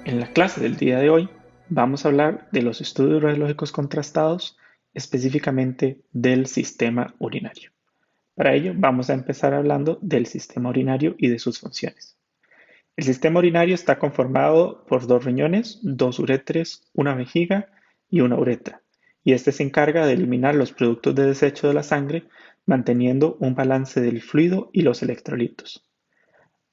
En la clase del día de hoy vamos a hablar de los estudios radiológicos contrastados, específicamente del sistema urinario. Para ello vamos a empezar hablando del sistema urinario y de sus funciones. El sistema urinario está conformado por dos riñones, dos uréteres, una vejiga y una uretra, y este se encarga de eliminar los productos de desecho de la sangre, manteniendo un balance del fluido y los electrolitos.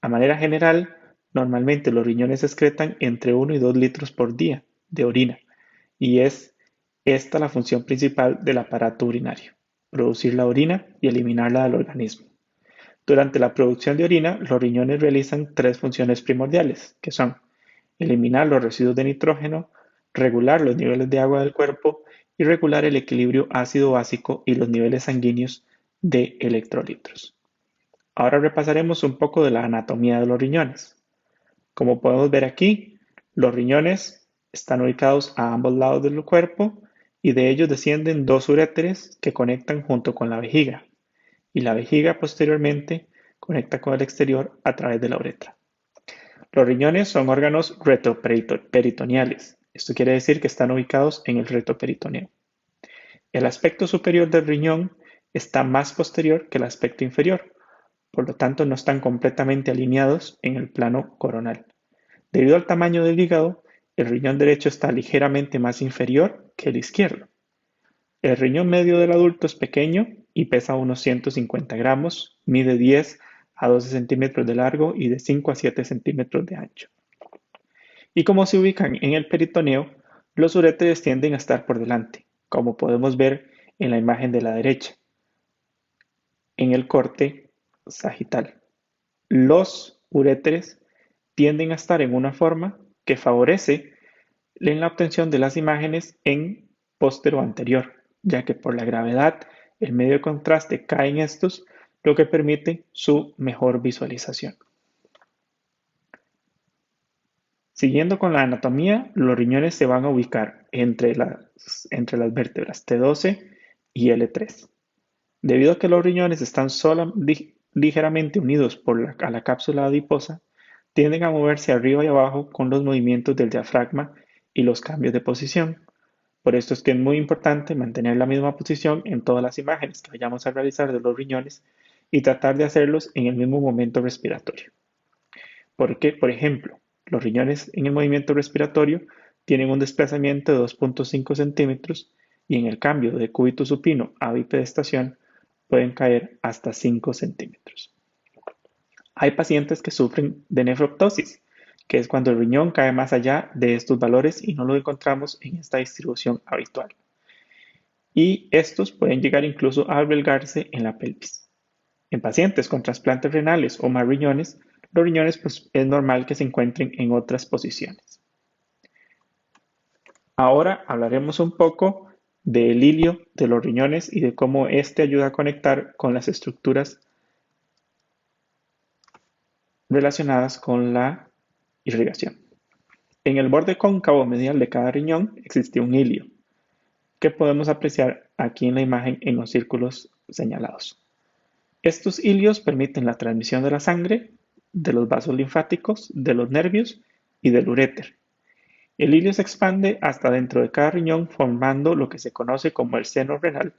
A manera general, normalmente los riñones excretan entre 1 y 2 litros por día de orina, y es esta la función principal del aparato urinario: producir la orina y eliminarla del organismo. Durante la producción de orina, los riñones realizan tres funciones primordiales, que son eliminar los residuos de nitrógeno, regular los niveles de agua del cuerpo y regular el equilibrio ácido-básico y los niveles sanguíneos de electrolitos. Ahora repasaremos un poco de la anatomía de los riñones. Como podemos ver aquí, los riñones están ubicados a ambos lados del cuerpo y de ellos descienden dos uréteres que conectan junto con la vejiga, y la vejiga posteriormente conecta con el exterior a través de la uretra. Los riñones son órganos retroperitoneales. Esto quiere decir que están ubicados en el retroperitoneo. El aspecto superior del riñón está más posterior que el aspecto inferior, por lo tanto no están completamente alineados en el plano coronal. Debido al tamaño del hígado, el riñón derecho está ligeramente más inferior que el izquierdo. El riñón medio del adulto es pequeño y pesa unos 150 gramos, mide 10 a 12 centímetros de largo y de 5 a 7 centímetros de ancho. Y como se ubican en el peritoneo, los uréteres tienden a estar por delante, como podemos ver en la imagen de la derecha, en el corte sagital. Los uréteres tienden a estar en una forma que favorece en la obtención de las imágenes en póstero anterior, ya que por la gravedad el medio de contraste cae en estos, lo que permite su mejor visualización. Siguiendo con la anatomía, los riñones se van a ubicar entre las vértebras T12 y L3. Debido a que los riñones están ligeramente unidos a la cápsula adiposa, tienden a moverse arriba y abajo con los movimientos del diafragma y los cambios de posición. Por esto es que es muy importante mantener la misma posición en todas las imágenes que vayamos a realizar de los riñones y tratar de hacerlos en el mismo momento respiratorio. Porque, por ejemplo, los riñones en el movimiento respiratorio tienen un desplazamiento de 2.5 centímetros y en el cambio de cúbito supino a bipedestación pueden caer hasta 5 centímetros. Hay pacientes que sufren de nefroptosis, que es cuando el riñón cae más allá de estos valores y no lo encontramos en esta distribución habitual. Y estos pueden llegar incluso a albergarse en la pelvis. En pacientes con trasplantes renales o más riñones, los riñones es normal que se encuentren en otras posiciones. Ahora hablaremos un poco del hilio de los riñones y de cómo este ayuda a conectar con las estructuras relacionadas con la irrigación. En el borde cóncavo medial de cada riñón existe un hilio, que podemos apreciar aquí en la imagen en los círculos señalados. Estos hilios permiten la transmisión de la sangre, de los vasos linfáticos, de los nervios y del uréter. El hilio se expande hasta dentro de cada riñón formando lo que se conoce como el seno renal,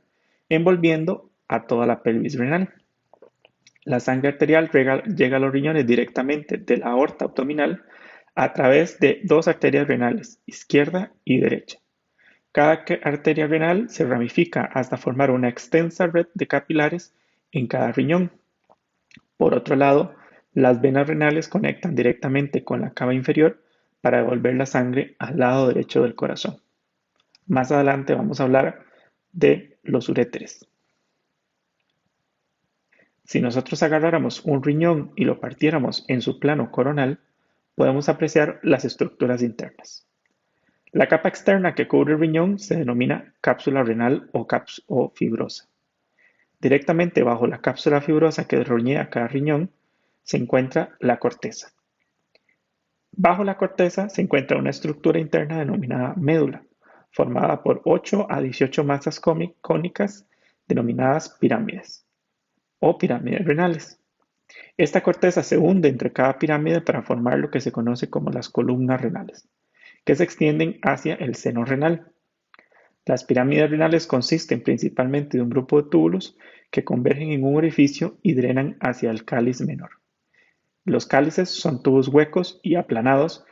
envolviendo a toda la pelvis renal. La sangre arterial llega a los riñones directamente de la aorta abdominal a través de dos arterias renales, izquierda y derecha. Cada arteria renal se ramifica hasta formar una extensa red de capilares en cada riñón. Por otro lado, las venas renales conectan directamente con la cava inferior para devolver la sangre al lado derecho del corazón. Más adelante vamos a hablar de los uréteres. Si nosotros agarráramos un riñón y lo partiéramos en su plano coronal, podemos apreciar las estructuras internas. La capa externa que cubre el riñón se denomina cápsula renal o fibrosa. Directamente bajo la cápsula fibrosa que rodea cada riñón se encuentra la corteza. Bajo la corteza se encuentra una estructura interna denominada médula, formada por 8 a 18 masas cónicas denominadas pirámides o pirámides renales. Esta corteza se hunde entre cada pirámide para formar lo que se conoce como las columnas renales, que se extienden hacia el seno renal. Las pirámides renales consisten principalmente de un grupo de túbulos que convergen en un orificio y drenan hacia el cáliz menor. Los cálices son tubos huecos y aplanados,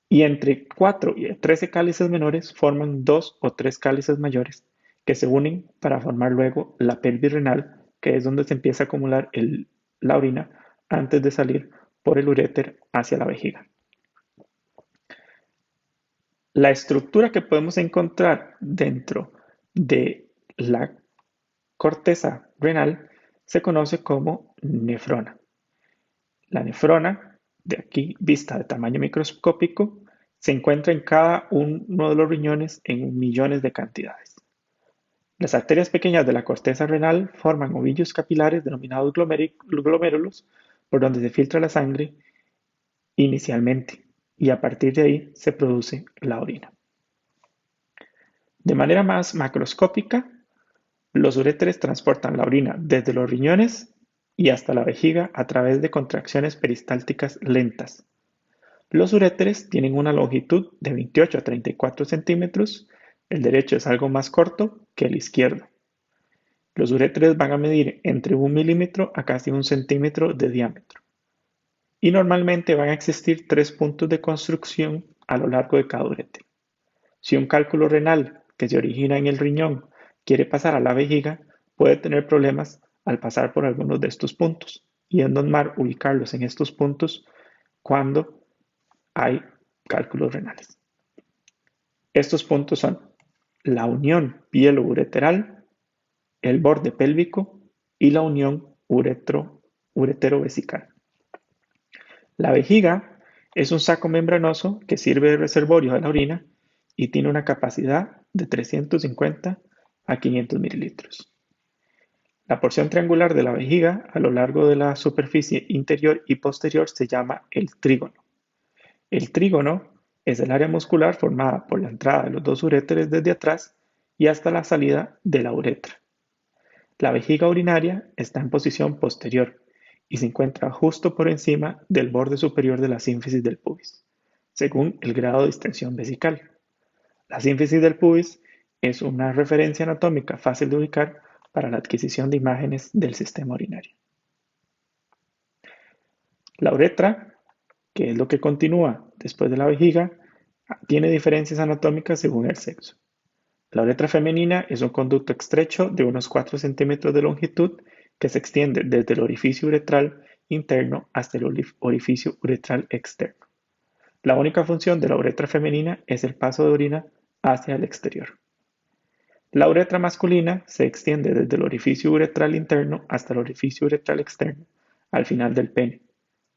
y entre 4 y 13 cálices menores forman 2 o 3 cálices mayores que se unen para formar luego la pelvis renal, que es donde se empieza a acumular la orina antes de salir por el uréter hacia la vejiga. La estructura que podemos encontrar dentro de la corteza renal se conoce como nefrona. La nefrona, de aquí vista de tamaño microscópico, se encuentra en cada uno de los riñones en millones de cantidades. Las arterias pequeñas de la corteza renal forman ovillos capilares denominados glomérulos, por donde se filtra la sangre inicialmente, y a partir de ahí se produce la orina. De manera más macroscópica, los uréteres transportan la orina desde los riñones y hasta la vejiga a través de contracciones peristálticas lentas. Los uréteres tienen una longitud de 28 a 34 centímetros, el derecho es algo más corto que el izquierdo. Los uréteres van a medir entre 1 milímetro a casi 1 centímetro de diámetro. Y normalmente van a existir 3 puntos de construcción a lo largo de cada uréter. Si un cálculo renal que se origina en el riñón quiere pasar a la vejiga, puede tener problemas al pasar por algunos de estos puntos, y es normal ubicarlos en estos puntos cuando hay cálculos renales. Estos puntos son la unión pielo-ureteral, el borde pélvico y la unión uretero-vesical. La vejiga es un saco membranoso que sirve de reservorio de la orina y tiene una capacidad de 350 a 500 mililitros. La porción triangular de la vejiga a lo largo de la superficie interior y posterior se llama el trígono. El trígono es el área muscular formada por la entrada de los dos uréteres desde atrás y hasta la salida de la uretra. La vejiga urinaria está en posición posterior y se encuentra justo por encima del borde superior de la sínfisis del pubis, según el grado de distensión vesical. La sínfisis del pubis es una referencia anatómica fácil de ubicar para la adquisición de imágenes del sistema urinario. La uretra, que es lo que continúa después de la vejiga, tiene diferencias anatómicas según el sexo. La uretra femenina es un conducto estrecho de unos 4 centímetros de longitud que se extiende desde el orificio uretral interno hasta el orificio uretral externo. La única función de la uretra femenina es el paso de orina hacia el exterior. La uretra masculina se extiende desde el orificio uretral interno hasta el orificio uretral externo, al final del pene.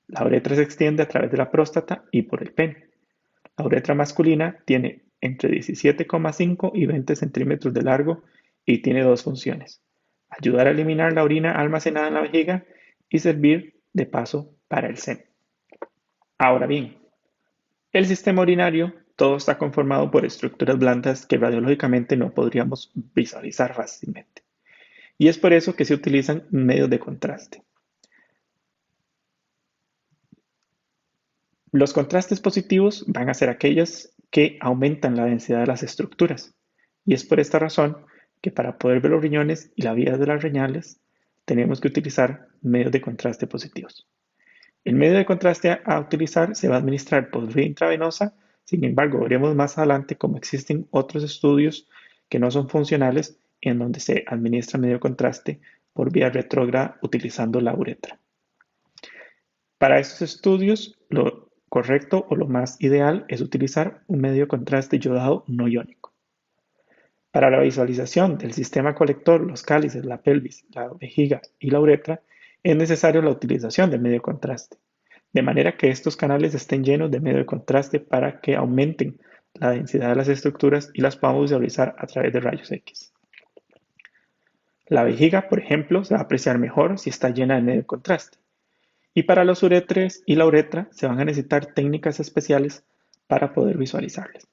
La uretra se extiende a través de la próstata y por el pene. La uretra masculina tiene entre 17,5 y 20 centímetros de largo y tiene dos funciones: ayudar a eliminar la orina almacenada en la vejiga y servir de paso para el seno. Ahora bien, el sistema urinario todo está conformado por estructuras blandas que radiológicamente no podríamos visualizar fácilmente. Y es por eso que se utilizan medios de contraste. Los contrastes positivos van a ser aquellos que aumentan la densidad de las estructuras. Y es por esta razón que para poder ver los riñones y la vía de las renales tenemos que utilizar medios de contraste positivos. El medio de contraste a utilizar se va a administrar por vía intravenosa. Sin embargo, veremos más adelante cómo existen otros estudios que no son funcionales en donde se administra medio de contraste por vía retrógrada utilizando la uretra. Para estos estudios, lo correcto o lo más ideal es utilizar un medio de contraste yodado no iónico. Para la visualización del sistema colector, los cálices, la pelvis, la vejiga y la uretra, es necesario la utilización del medio de contraste, de manera que estos canales estén llenos de medio de contraste para que aumenten la densidad de las estructuras y las podamos visualizar a través de rayos X. La vejiga, por ejemplo, se va a apreciar mejor si está llena de medio de contraste. Y para los uréteres y la uretra se van a necesitar técnicas especiales para poder visualizarles.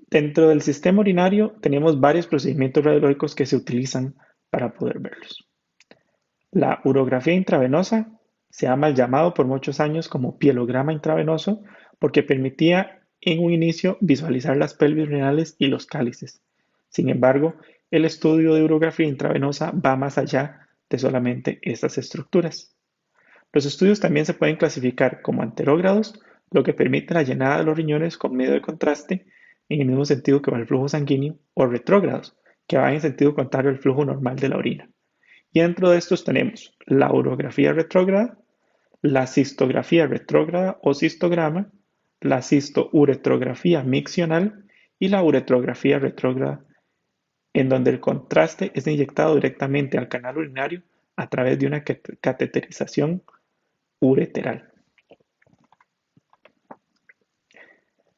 Dentro del sistema urinario tenemos varios procedimientos radiológicos que se utilizan para poder verlos. La urografía intravenosa se ha mal llamado por muchos años como pielograma intravenoso porque permitía en un inicio visualizar las pelvis renales y los cálices. Sin embargo, el estudio de urografía intravenosa va más allá de solamente estas estructuras. Los estudios también se pueden clasificar como anterógrados, lo que permite la llenada de los riñones con medio de contraste en el mismo sentido que va el flujo sanguíneo, o retrógrados, que va en sentido contrario al flujo normal de la orina. Y dentro de estos tenemos la urografía retrógrada, la cistografía retrógrada o cistograma, la cistouretrografía miccional y la uretrografía retrógrada, en donde el contraste es inyectado directamente al canal urinario a través de una cateterización ureteral.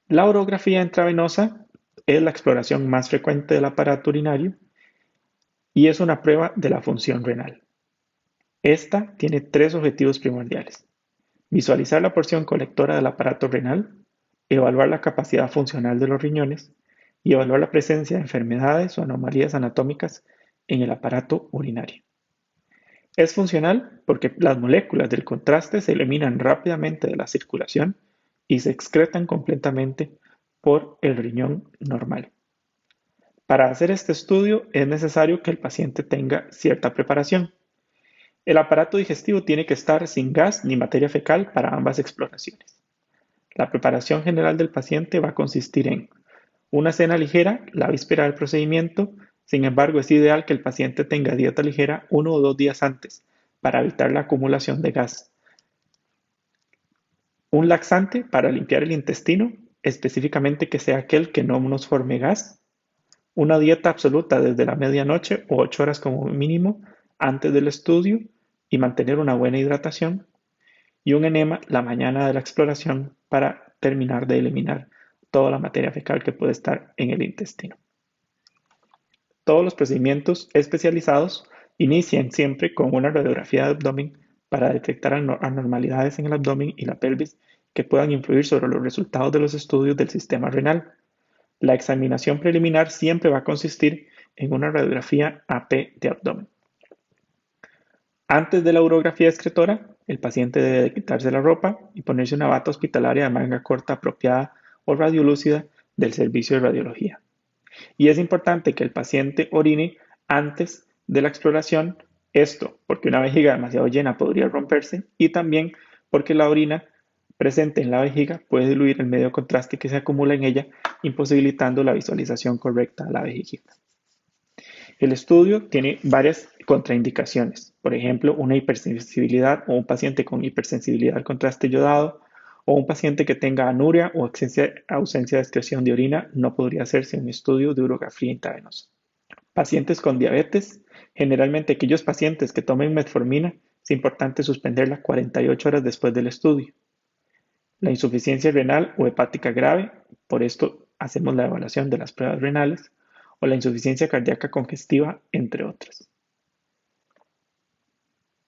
La urografía intravenosa es la exploración más frecuente del aparato urinario y es una prueba de la función renal. Esta tiene tres objetivos primordiales: visualizar la porción colectora del aparato renal, evaluar la capacidad funcional de los riñones y evaluar la presencia de enfermedades o anomalías anatómicas en el aparato urinario. Es funcional porque las moléculas del contraste se eliminan rápidamente de la circulación y se excretan completamente por el riñón normal. Para hacer este estudio es necesario que el paciente tenga cierta preparación. El aparato digestivo tiene que estar sin gas ni materia fecal para ambas exploraciones. La preparación general del paciente va a consistir en una cena ligera la víspera del procedimiento. Sin embargo, es ideal que el paciente tenga dieta ligera 1 o 2 días antes para evitar la acumulación de gas. Un laxante para limpiar el intestino, específicamente que sea aquel que no nos forme gas. Una dieta absoluta desde la medianoche o 8 horas como mínimo antes del estudio y mantener una buena hidratación. Y un enema la mañana de la exploración para terminar de eliminar toda la materia fecal que puede estar en el intestino. Todos los procedimientos especializados inician siempre con una radiografía de abdomen para detectar anormalidades en el abdomen y la pelvis que puedan influir sobre los resultados de los estudios del sistema renal. La examinación preliminar siempre va a consistir en una radiografía AP de abdomen. Antes de la urografía excretora, el paciente debe quitarse la ropa y ponerse una bata hospitalaria de manga corta apropiada o radiolúcida del servicio de radiología. Y es importante que el paciente orine antes de la exploración, esto porque una vejiga demasiado llena podría romperse y también porque la orina presente en la vejiga puede diluir el medio de contraste que se acumula en ella, imposibilitando la visualización correcta de la vejiga. El estudio tiene varias contraindicaciones, por ejemplo, una hipersensibilidad o un paciente con hipersensibilidad al contraste yodado o un paciente que tenga anuria o ausencia de excreción de orina no podría hacerse un estudio de urografía intravenosa. Pacientes con diabetes, generalmente aquellos pacientes que tomen metformina, es importante suspenderla 48 horas después del estudio. La insuficiencia renal o hepática grave, por esto hacemos la evaluación de las pruebas renales, o la insuficiencia cardíaca congestiva, entre otras.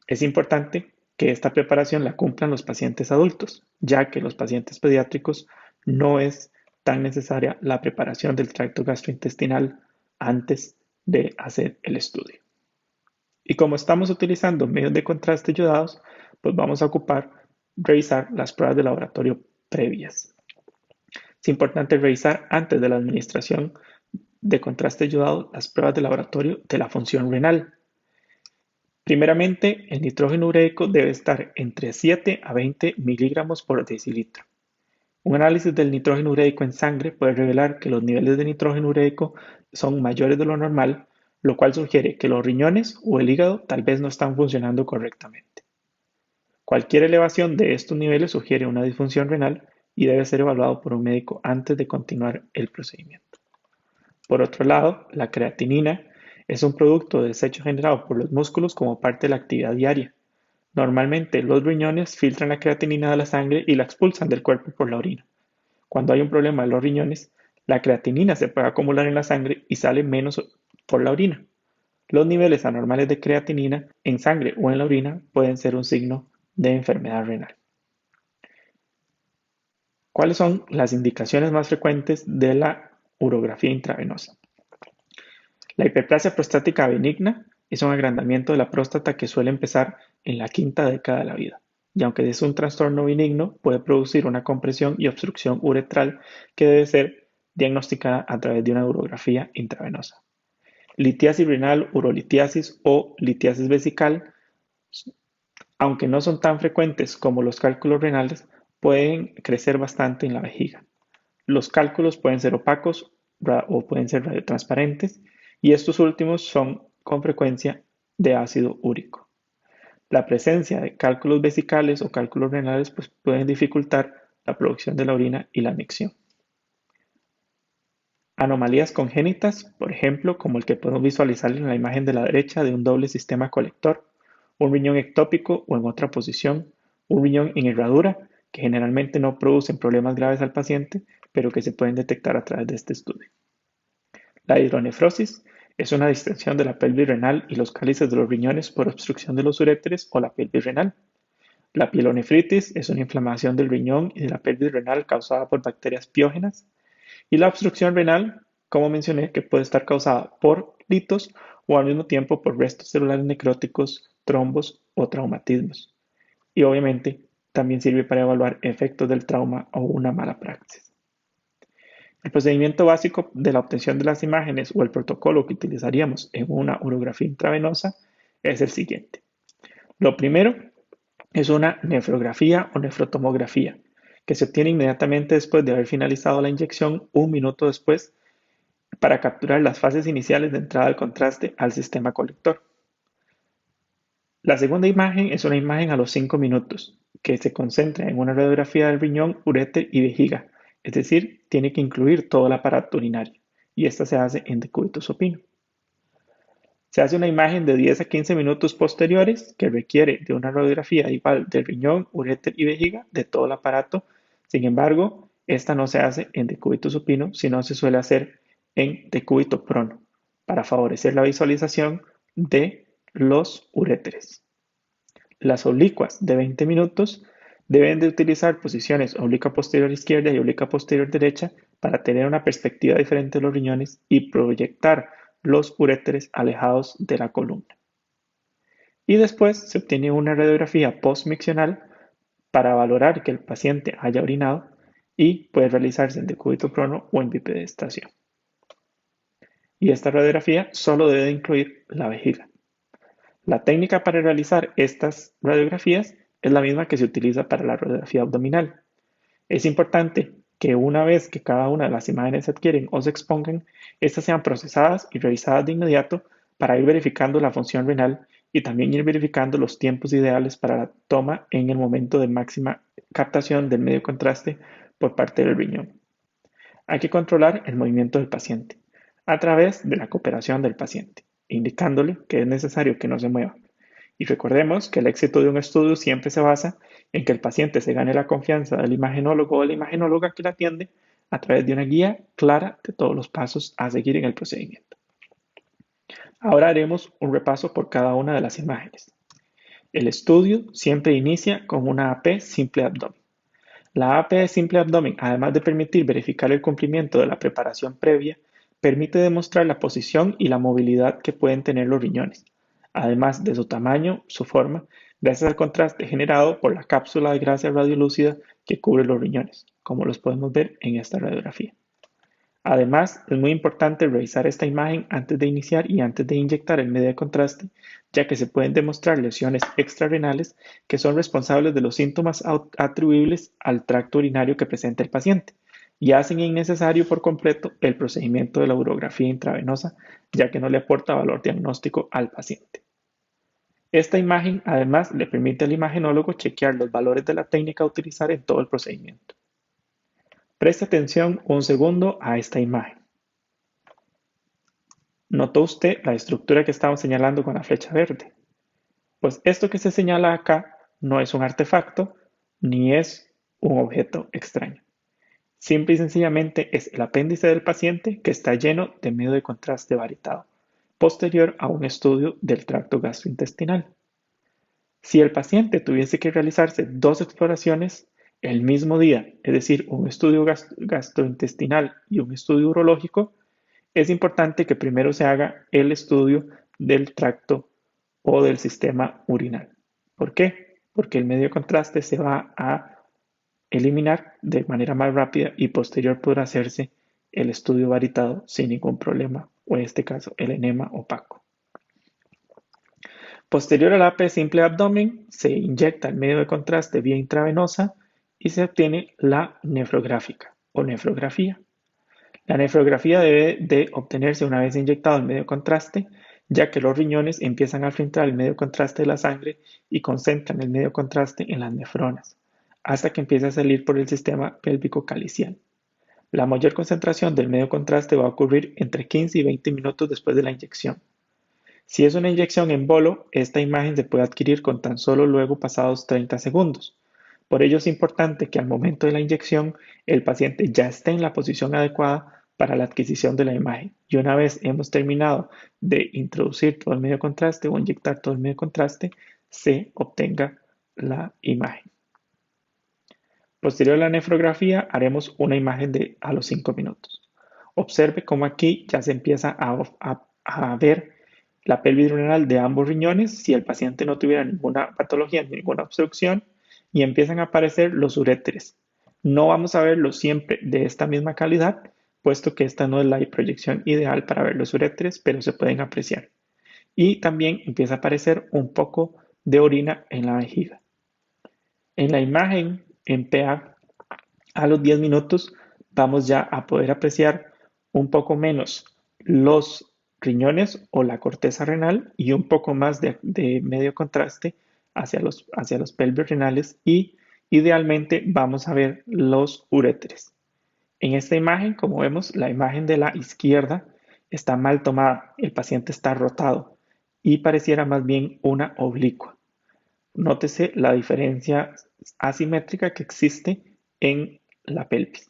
Es importante que esta preparación la cumplan los pacientes adultos, ya que los pacientes pediátricos no es tan necesaria la preparación del tracto gastrointestinal antes de hacer el estudio. Y como estamos utilizando medios de contraste yodados, pues vamos a revisar las pruebas de laboratorio previas. Es importante revisar antes de la administración de contraste yodado las pruebas de laboratorio de la función renal. Primeramente, el nitrógeno ureico debe estar entre 7 a 20 miligramos por decilitro. Un análisis del nitrógeno ureico en sangre puede revelar que los niveles de nitrógeno ureico son mayores de lo normal, lo cual sugiere que los riñones o el hígado tal vez no están funcionando correctamente. Cualquier elevación de estos niveles sugiere una disfunción renal y debe ser evaluado por un médico antes de continuar el procedimiento. Por otro lado, la creatinina es un producto de desecho generado por los músculos como parte de la actividad diaria. Normalmente, los riñones filtran la creatinina de la sangre y la expulsan del cuerpo por la orina. Cuando hay un problema de los riñones, la creatinina se puede acumular en la sangre y sale menos por la orina. Los niveles anormales de creatinina en sangre o en la orina pueden ser un signo de enfermedad renal. ¿Cuáles son las indicaciones más frecuentes de la urografía intravenosa? La hiperplasia prostática benigna es un agrandamiento de la próstata que suele empezar en la quinta década de la vida. Y aunque es un trastorno benigno, puede producir una compresión y obstrucción uretral que debe ser diagnosticada a través de una urografía intravenosa. Litiasis renal, urolitiasis o litiasis vesical, aunque no son tan frecuentes como los cálculos renales, pueden crecer bastante en la vejiga. Los cálculos pueden ser opacos o pueden ser radiotransparentes y estos últimos son con frecuencia de ácido úrico. La presencia de cálculos vesicales o cálculos renales pues, pueden dificultar la producción de la orina y la micción. Anomalías congénitas, por ejemplo, como el que podemos visualizar en la imagen de la derecha de un doble sistema colector, un riñón ectópico o en otra posición, un riñón en herradura, que generalmente no producen problemas graves al paciente, pero que se pueden detectar a través de este estudio. La hidronefrosis es una distensión de la pelvis renal y los cálices de los riñones por obstrucción de los uréteres o la pelvis renal. La pielonefritis es una inflamación del riñón y de la pelvis renal causada por bacterias piógenas. Y la obstrucción renal, como mencioné, que puede estar causada por litos o al mismo tiempo por restos celulares necróticos, trombos o traumatismos. Y obviamente también sirve para evaluar efectos del trauma o una mala praxis. El procedimiento básico de la obtención de las imágenes o el protocolo que utilizaríamos en una urografía intravenosa es el siguiente. Lo primero es una nefrografía o nefrotomografía, que se obtiene inmediatamente después de haber finalizado la inyección, un minuto después, para capturar las fases iniciales de entrada del contraste al sistema colector. La segunda imagen es una imagen a los 5 minutos, que se concentra en una radiografía del riñón, uréter y vejiga, es decir, tiene que incluir todo el aparato urinario, y esta se hace en decúbito supino. Se hace una imagen de 10 a 15 minutos posteriores que requiere de una radiografía igual del riñón, uréter y vejiga de todo el aparato. Sin embargo, esta no se hace en decúbito supino, sino se suele hacer en decúbito prono para favorecer la visualización de los uréteres. Las oblicuas de 20 minutos deben de utilizar posiciones oblicua posterior izquierda y oblicua posterior derecha para tener una perspectiva diferente de los riñones y proyectar los uréteres alejados de la columna. Y después se obtiene una radiografía postmiccional para valorar que el paciente haya orinado y puede realizarse en decúbito prono o en bipedestación. Y esta radiografía solo debe incluir la vejiga. La técnica para realizar estas radiografías es la misma que se utiliza para la radiografía abdominal. Es importante que una vez que cada una de las imágenes se adquieren o se expongan, estas sean procesadas y revisadas de inmediato para ir verificando la función renal y también ir verificando los tiempos ideales para la toma en el momento de máxima captación del medio contraste por parte del riñón. Hay que controlar el movimiento del paciente a través de la cooperación del paciente, indicándole que es necesario que no se mueva. Y recordemos que el éxito de un estudio siempre se basa en que el paciente se gane la confianza del imagenólogo o de la imagenóloga que la atiende a través de una guía clara de todos los pasos a seguir en el procedimiento. Ahora haremos un repaso por cada una de las imágenes. El estudio siempre inicia con una AP simple abdomen. La AP simple abdomen, además de permitir verificar el cumplimiento de la preparación previa, permite demostrar la posición y la movilidad que pueden tener los riñones, además de su tamaño, su forma, gracias al contraste generado por la cápsula de grasa radiolúcida que cubre los riñones, como los podemos ver en esta radiografía. Además, es muy importante revisar esta imagen antes de iniciar y antes de inyectar el medio de contraste, ya que se pueden demostrar lesiones extrarrenales que son responsables de los síntomas atribuibles al tracto urinario que presenta el paciente y hacen innecesario por completo el procedimiento de la urografía intravenosa, ya que no le aporta valor diagnóstico al paciente. Esta imagen además le permite al imagenólogo chequear los valores de la técnica a utilizar en todo el procedimiento. Preste atención un segundo a esta imagen. ¿Notó usted la estructura que estamos señalando con la flecha verde? Pues esto que se señala acá no es un artefacto ni es un objeto extraño. Simple y sencillamente es el apéndice del paciente que está lleno de medio de contraste varietado, posterior a un estudio del tracto gastrointestinal. Si el paciente tuviese que realizarse dos exploraciones el mismo día, es decir, un estudio gastrointestinal y un estudio urológico, es importante que primero se haga el estudio del tracto o del sistema urinal. ¿Por qué? Porque el medio de contraste se va a eliminar de manera más rápida y posterior podrá hacerse el estudio varitado sin ningún problema, o en este caso el enema opaco. Posterior al AP simple abdomen, se inyecta el medio de contraste vía intravenosa y se obtiene la nefrográfica o nefrografía. La nefrografía debe de obtenerse una vez inyectado el medio de contraste, ya que los riñones empiezan a filtrar el medio de contraste de la sangre y concentran el medio de contraste en las nefronas, hasta que empieza a salir por el sistema pélvico calicial. La mayor concentración del medio de contraste va a ocurrir entre 15 y 20 minutos después de la inyección. Si es una inyección en bolo, esta imagen se puede adquirir con tan solo luego pasados 30 segundos. Por ello es importante que al momento de la inyección el paciente ya esté en la posición adecuada para la adquisición de la imagen. Y una vez hemos terminado de introducir todo el medio de contraste o inyectar todo el medio de contraste, se obtenga la imagen. Posterior a la nefrografía haremos una imagen a los 5 minutos. Observe cómo aquí ya se empieza a ver la pelvis renal de ambos riñones si el paciente no tuviera ninguna patología, ninguna obstrucción, y empiezan a aparecer los uréteres. No vamos a verlos siempre de esta misma calidad, puesto que esta no es la proyección ideal para ver los uréteres, pero se pueden apreciar. Y también empieza a aparecer un poco de orina en la vejiga. En la imagen en PA, a los 10 minutos, vamos ya a poder apreciar un poco menos los riñones o la corteza renal y un poco más de medio contraste hacia los pelvis renales y idealmente vamos a ver los uréteres. En esta imagen, como vemos, la imagen de la izquierda está mal tomada, el paciente está rotado y pareciera más bien una oblicua. Nótese la diferencia asimétrica que existe en la pelvis.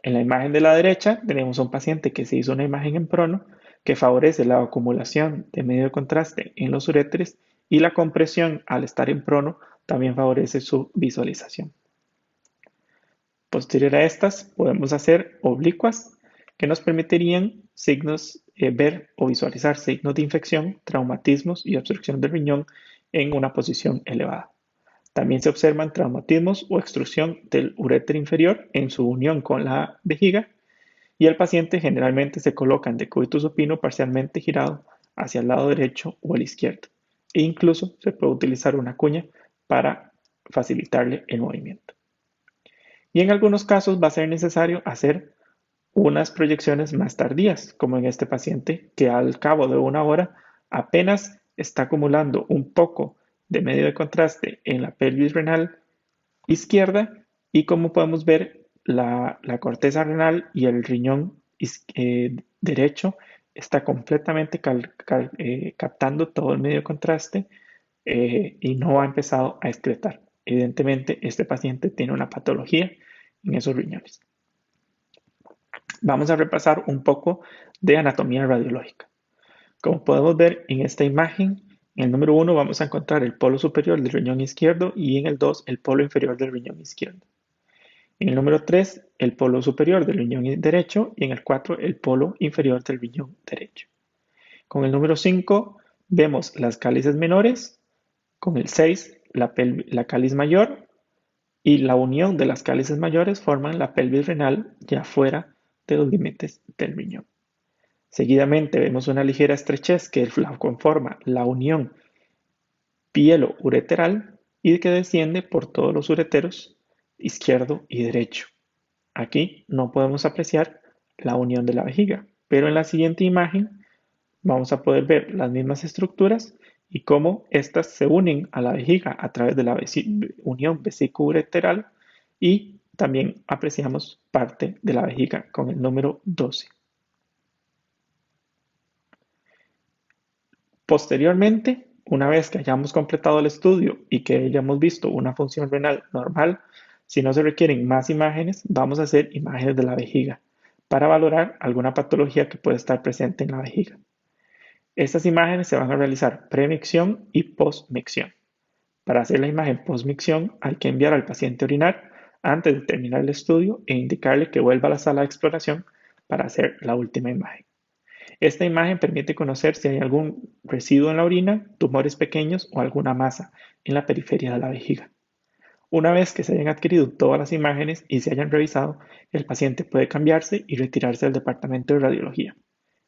En la imagen de la derecha tenemos a un paciente que se hizo una imagen en prono que favorece la acumulación de medio de contraste en los uréteres y la compresión al estar en prono también favorece su visualización. Posterior a estas podemos hacer oblicuas que nos permitirían ver o visualizar signos de infección, traumatismos y obstrucción del riñón en una posición elevada. También se observan traumatismos o extrusión del uréter inferior en su unión con la vejiga y el paciente generalmente se coloca en decúbito supino parcialmente girado hacia el lado derecho o el izquierdo. E incluso se puede utilizar una cuña para facilitarle el movimiento. Y en algunos casos va a ser necesario hacer unas proyecciones más tardías, como en este paciente que al cabo de una hora apenas está acumulando un poco de medio de contraste en la pelvis renal izquierda y como podemos ver la corteza renal y el riñón derecho está completamente captando todo el medio de contraste y no ha empezado a excretar. Evidentemente este paciente tiene una patología en esos riñones. Vamos a repasar un poco de anatomía radiológica. Como podemos ver en esta imagen, en el número 1 vamos a encontrar el polo superior del riñón izquierdo y en el 2 el polo inferior del riñón izquierdo. En el número 3 el polo superior del riñón derecho y en el 4 el polo inferior del riñón derecho. Con el número 5 vemos las cálices menores, con el 6 la cáliz mayor y la unión de las cálices mayores forman la pelvis renal ya fuera de los límites del riñón. Seguidamente vemos una ligera estrechez que la conforma la unión pielo-ureteral y que desciende por todos los ureteros izquierdo y derecho. Aquí no podemos apreciar la unión de la vejiga, pero en la siguiente imagen vamos a poder ver las mismas estructuras y cómo éstas se unen a la vejiga a través de la unión vesico-ureteral y también apreciamos parte de la vejiga con el número 12. Posteriormente, una vez que hayamos completado el estudio y que hayamos visto una función renal normal, si no se requieren más imágenes, vamos a hacer imágenes de la vejiga para valorar alguna patología que puede estar presente en la vejiga. Estas imágenes se van a realizar premicción y postmicción. Para hacer la imagen postmicción hay que enviar al paciente a orinar antes de terminar el estudio e indicarle que vuelva a la sala de exploración para hacer la última imagen. Esta imagen permite conocer si hay algún residuo en la orina, tumores pequeños o alguna masa en la periferia de la vejiga. Una vez que se hayan adquirido todas las imágenes y se hayan revisado, el paciente puede cambiarse y retirarse del departamento de radiología.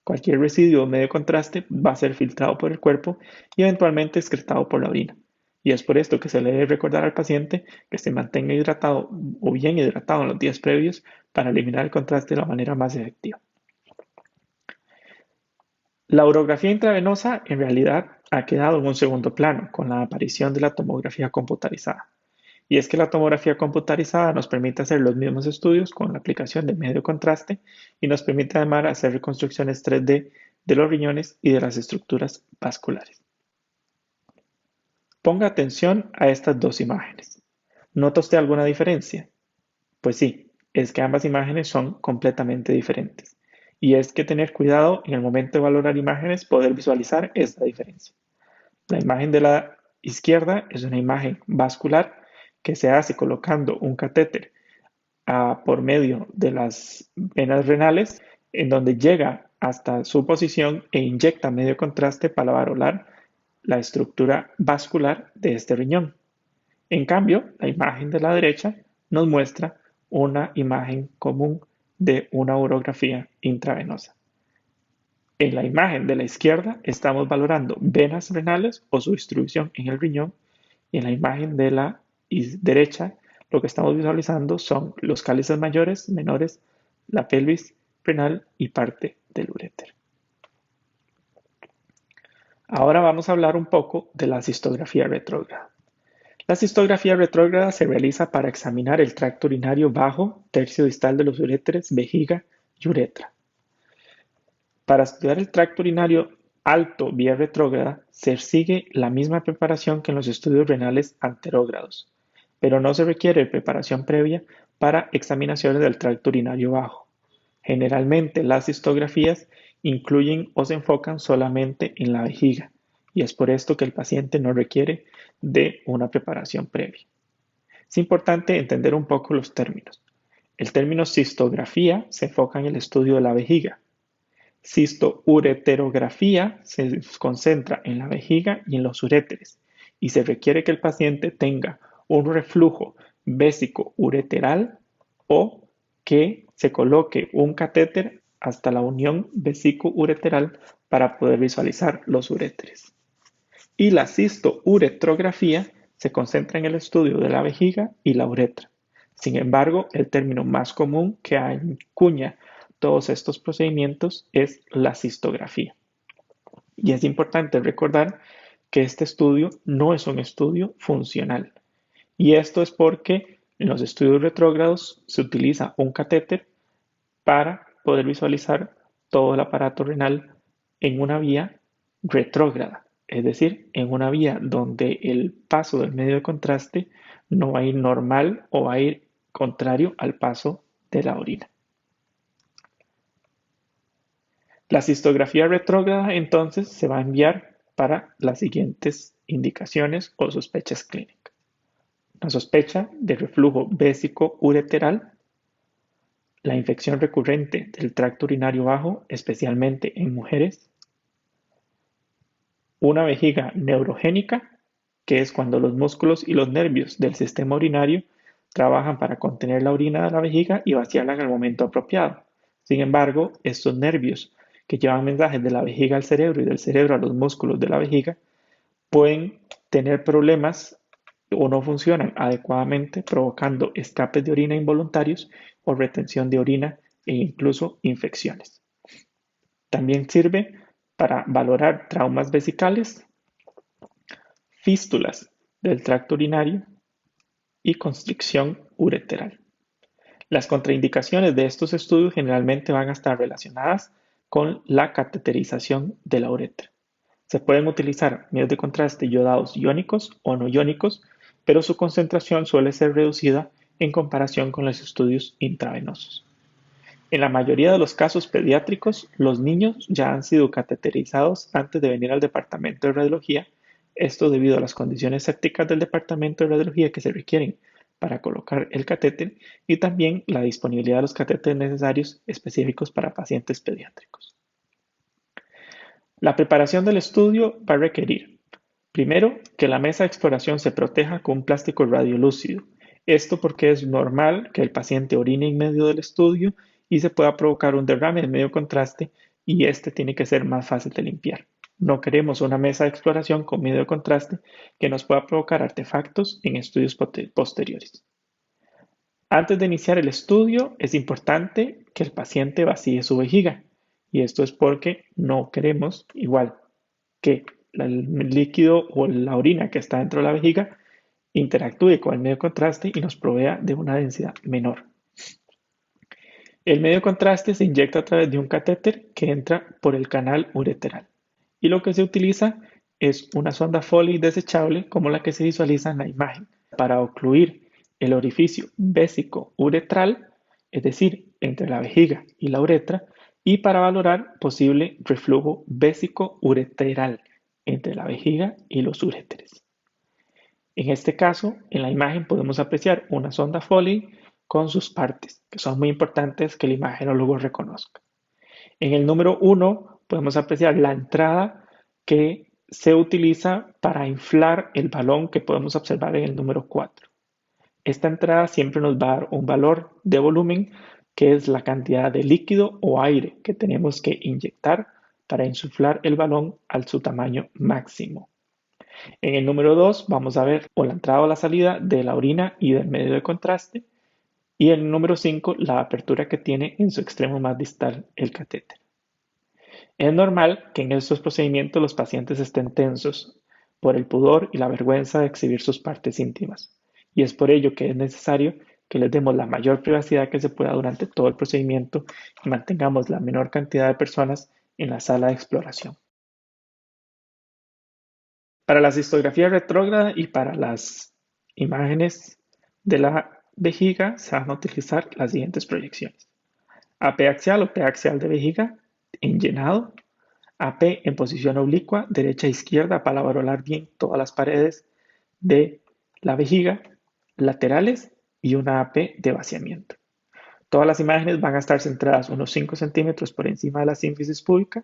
Cualquier residuo medio contraste va a ser filtrado por el cuerpo y eventualmente excretado por la orina. Y es por esto que se le debe recordar al paciente que se mantenga hidratado o bien hidratado en los días previos para eliminar el contraste de la manera más efectiva. La urografía intravenosa en realidad ha quedado en un segundo plano con la aparición de la tomografía computarizada. Y es que la tomografía computarizada nos permite hacer los mismos estudios con la aplicación de medio contraste y nos permite además hacer reconstrucciones 3D de los riñones y de las estructuras vasculares. Ponga atención a estas dos imágenes. ¿Nota usted alguna diferencia? Pues sí, es que ambas imágenes son completamente diferentes. Y es que tener cuidado en el momento de valorar imágenes, poder visualizar esta diferencia. La imagen de la izquierda es una imagen vascular que se hace colocando un catéter por medio de las venas renales, en donde llega hasta su posición e inyecta medio contraste para valorar la estructura vascular de este riñón. En cambio, la imagen de la derecha nos muestra una imagen común de una urografía intravenosa. En la imagen de la izquierda estamos valorando venas renales o su distribución en el riñón, y en la imagen de la derecha lo que estamos visualizando son los cálices mayores, menores, la pelvis renal y parte del uréter. Ahora vamos a hablar un poco de la cistografía retrógrada. La cistografía retrógrada se realiza para examinar el tracto urinario bajo, tercio distal de los uréteres, vejiga y uretra. Para estudiar el tracto urinario alto vía retrógrada, se sigue la misma preparación que en los estudios renales anterógrados, pero no se requiere preparación previa para examinaciones del tracto urinario bajo. Generalmente las cistografías incluyen o se enfocan solamente en la vejiga, y es por esto que el paciente no requiere de una preparación previa. Es importante entender un poco los términos. El término cistografía se enfoca en el estudio de la vejiga. Cistoureterografía se concentra en la vejiga y en los uréteres, y se requiere que el paciente tenga un reflujo vésico-ureteral o que se coloque un catéter hasta la unión vésico-ureteral para poder visualizar los uréteres. Y la cistouretrografía se concentra en el estudio de la vejiga y la uretra. Sin embargo, el término más común que acuña todos estos procedimientos es la cistografía. Y es importante recordar que este estudio no es un estudio funcional. Y esto es porque en los estudios retrógrados se utiliza un catéter para poder visualizar todo el aparato renal en una vía retrógrada, es decir, en una vía donde el paso del medio de contraste no va a ir normal o va a ir contrario al paso de la orina. La cistografía retrógrada entonces se va a enviar para las siguientes indicaciones o sospechas clínicas. La sospecha de reflujo vésico-ureteral, la infección recurrente del tracto urinario bajo, especialmente en mujeres, una vejiga neurogénica, que es cuando los músculos y los nervios del sistema urinario trabajan para contener la orina de la vejiga y vaciarla en el momento apropiado. Sin embargo, estos nervios que llevan mensajes de la vejiga al cerebro y del cerebro a los músculos de la vejiga pueden tener problemas o no funcionan adecuadamente, provocando escapes de orina involuntarios o retención de orina e incluso infecciones. También sirve para valorar traumas vesicales, fístulas del tracto urinario y constricción ureteral. Las contraindicaciones de estos estudios generalmente van a estar relacionadas con la cateterización de la uretra. Se pueden utilizar medios de contraste yodados iónicos o no iónicos, pero su concentración suele ser reducida en comparación con los estudios intravenosos. En la mayoría de los casos pediátricos, los niños ya han sido cateterizados antes de venir al departamento de radiología, esto debido a las condiciones sépticas del departamento de radiología que se requieren para colocar el catéter y también la disponibilidad de los catéteres necesarios específicos para pacientes pediátricos. La preparación del estudio va a requerir, primero, que la mesa de exploración se proteja con un plástico radiolúcido. Esto porque es normal que el paciente orine en medio del estudio y se pueda provocar un derrame de medio contraste y este tiene que ser más fácil de limpiar. No queremos una mesa de exploración con medio contraste que nos pueda provocar artefactos en estudios posteriores. Antes de iniciar el estudio, es importante que el paciente vacíe su vejiga. Y esto es porque no queremos, igual que el líquido o la orina que está dentro de la vejiga, interactúe con el medio contraste y nos provea de una densidad menor. El medio contraste se inyecta a través de un catéter que entra por el canal ureteral. Y lo que se utiliza es una sonda Foley desechable como la que se visualiza en la imagen para ocluir el orificio vésico-uretral, es decir, entre la vejiga y la uretra, y para valorar posible reflujo vésico-ureteral entre la vejiga y los uréteres. En este caso, en la imagen podemos apreciar una sonda Foley con sus partes, que son muy importantes que el imagenólogo reconozca. En el número 1 podemos apreciar la entrada que se utiliza para inflar el balón que podemos observar en el número 4. Esta entrada siempre nos va a dar un valor de volumen que es la cantidad de líquido o aire que tenemos que inyectar para insuflar el balón a su tamaño máximo. En el número 2 vamos a ver o la entrada o la salida de la orina y del medio de contraste. Y en el número 5 la apertura que tiene en su extremo más distal el catéter. Es normal que en estos procedimientos los pacientes estén tensos por el pudor y la vergüenza de exhibir sus partes íntimas. Y es por ello que es necesario que les demos la mayor privacidad que se pueda durante todo el procedimiento y mantengamos la menor cantidad de personas en la sala de exploración. Para la cistografía retrógrada y para las imágenes de la vejiga se van a utilizar las siguientes proyecciones. AP axial o P axial de vejiga en llenado, AP en posición oblicua, derecha e izquierda para valorar bien todas las paredes de la vejiga, laterales y una AP de vaciamiento. Todas las imágenes van a estar centradas unos 5 centímetros por encima de la sínfisis púbica.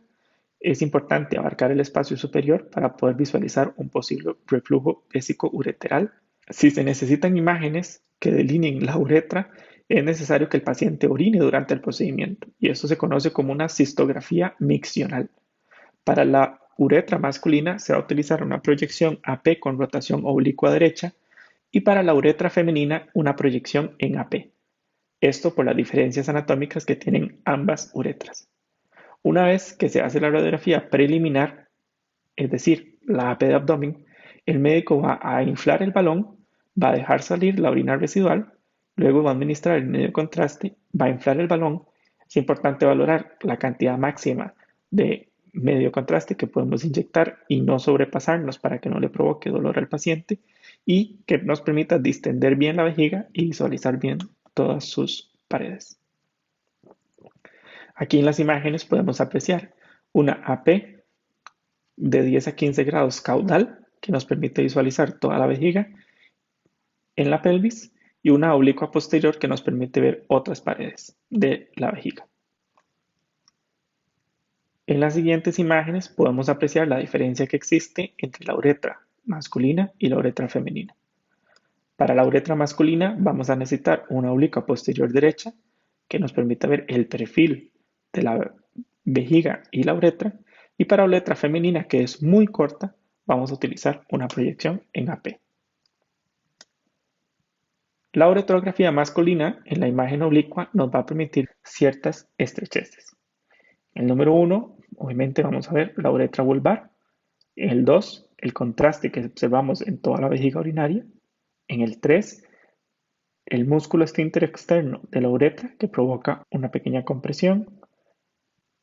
Es importante abarcar el espacio superior para poder visualizar un posible reflujo vésico-ureteral. Si se necesitan imágenes que delineen la uretra, es necesario que el paciente orine durante el procedimiento y esto se conoce como una cistografía miccional. Para la uretra masculina se va a utilizar una proyección AP con rotación oblicua derecha y para la uretra femenina una proyección en AP. Esto por las diferencias anatómicas que tienen ambas uretras. Una vez que se hace la radiografía preliminar, es decir, la AP de abdomen, el médico va a inflar el balón, va a dejar salir la orina residual, luego va a administrar el medio contraste, va a inflar el balón. Es importante valorar la cantidad máxima de medio contraste que podemos inyectar y no sobrepasarnos para que no le provoque dolor al paciente y que nos permita distender bien la vejiga y visualizar bien todas sus paredes. Aquí en las imágenes podemos apreciar una AP de 10 a 15 grados caudal que nos permite visualizar toda la vejiga en la pelvis y una oblicua posterior que nos permite ver otras paredes de la vejiga. En las siguientes imágenes podemos apreciar la diferencia que existe entre la uretra masculina y la uretra femenina. Para la uretra masculina vamos a necesitar una oblicua posterior derecha que nos permita ver el perfil de la vejiga y la uretra, y para la uretra femenina, que es muy corta, vamos a utilizar una proyección en AP. La uretrografía masculina en la imagen oblicua nos va a permitir ciertas estrecheces. El número 1, obviamente vamos a ver la uretra vulvar. En el 2, el contraste que observamos en toda la vejiga urinaria. En el 3, el músculo esfínter externo de la uretra que provoca una pequeña compresión.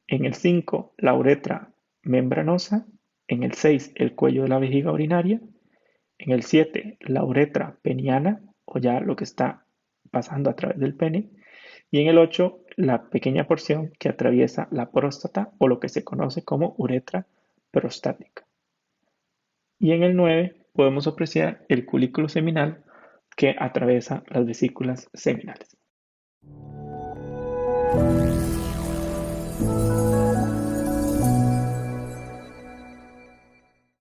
En el 5, la uretra membranosa. En el 6, el cuello de la vejiga urinaria. En el 7, la uretra peniana, o ya lo que está pasando a través del pene. Y en el 8, la pequeña porción que atraviesa la próstata o lo que se conoce como uretra prostática. Y en el 9 podemos apreciar el culículo seminal que atraviesa las vesículas seminales.